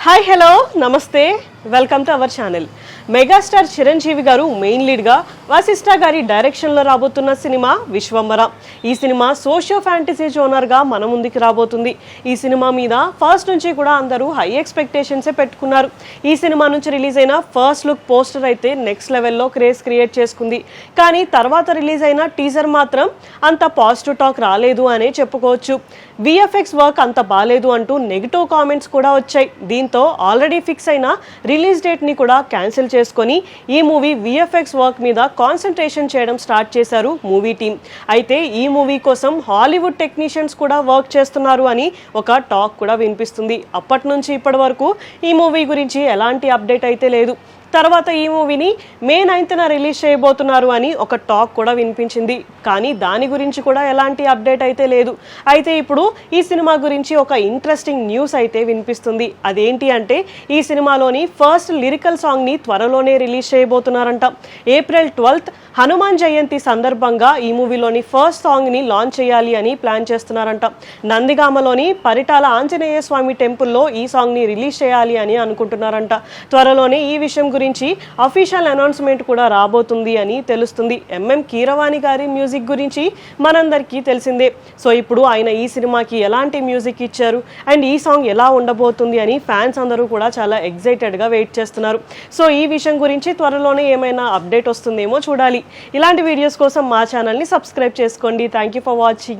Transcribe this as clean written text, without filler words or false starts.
Hi hello నమస్తే welcome to our channel. Megastar Chiranjeevi గారు main లీడ్గా Vashishtha గారి డైరెక్షన్లో రాబోతున్న సినిమా విశ్వంబర. ఈ సినిమా సోషియో ఫ్యాంటసీ జోనర్గా మన ముందుకు రాబోతుంది. ఈ సినిమా మీద ఫస్ట్ నుంచి కూడా అందరూ హై ఎక్స్పెక్టేషన్సే పెట్టుకున్నారు. ఈ సినిమా నుంచి రిలీజ్ అయిన ఫస్ట్ లుక్ పోస్టర్ అయితే నెక్స్ట్ లెవెల్లో క్రేజ్ క్రియేట్ చేసుకుంది. కానీ తర్వాత రిలీజ్ అయిన టీజర్ మాత్రం అంత పాజిటివ్ టాక్ రాలేదు అనే చెప్పుకోవచ్చు. విఎఫ్ఎక్స్ వర్క్ అంత బాలేదు అంటూ నెగిటివ్ కామెంట్స్ కూడా వచ్చాయి. దీంతో ఆల్రెడీ ఫిక్స్ అయిన రిలీజ్ డేట్ని కూడా క్యాన్సిల్ చేసుకొని ఈ మూవీ విఎఫ్ఎక్స్ వర్క్ మీద కాన్సన్ట్రేషన్ చేయడం స్టార్ట్ చేశారు మూవీ టీం. అయితే ఈ మూవీ కోసం హాలీవుడ్ టెక్నీషియన్స్ కూడా వర్క్ చేస్తున్నారు అని ఒక టాక్ కూడా వినిపిస్తుంది. అప్పటి నుంచి ఇప్పటి వరకు ఈ మూవీ గురించి ఎలాంటి అప్డేట్ అయితే లేదు. తర్వాత ఈ మూవీని మే 9న రిలీజ్ చేయబోతున్నారు అని ఒక టాక్ కూడా వినిపించింది. కానీ దాని గురించి కూడా ఎలాంటి అప్డేట్ అయితే లేదు. అయితే ఇప్పుడు ఈ సినిమా గురించి ఒక ఇంట్రెస్టింగ్ న్యూస్ అయితే వినిపిస్తుంది. అదేంటి అంటే ఈ సినిమాలోని ఫస్ట్ లిరికల్ సాంగ్ని త్వరలోనే release చేయబోతున్నారంట. April 12th Hanuman Jayanti సందర్భంగా ఈ మూవీలోని ఫస్ట్ సాంగ్ని లాంచ్ చేయాలి అని ప్లాన్ చేస్తున్నారంట. నందిగామలోని పరిటాల ఆంజనేయ స్వామి టెంపుల్లో ఈ సాంగ్ని రిలీజ్ చేయాలి అని అనుకుంటున్నారంట. త్వరలోనే ఈ విషయం గురించి అఫీషియల్ అనౌన్స్మెంట్ కూడా రాబోతుంది అని తెలుస్తుంది. ఎంఎం కీరవాణి గారి మ్యూజిక్ గురించి మనందరికీ తెలిసిందే. సో ఇప్పుడు ఆయన ఈ సినిమాకి ఎలాంటి మ్యూజిక్ ఇచ్చారు అండ్ ఈ సాంగ్ ఎలా ఉండబోతుంది అని ఫ్యాన్స్ అందరూ కూడా చాలా ఎక్సైటెడ్గా వెయిట్ చేస్తున్నారు. సో ఈ విషయం గురించి త్వరలోనే ఏమైనా అప్డేట్ వస్తుందేమో చూడాలి. ఇలాంటి వీడియోస్ కోసం మా ఛానల్ని సబ్స్క్రైబ్ చేసుకోండి. Thank you for watching.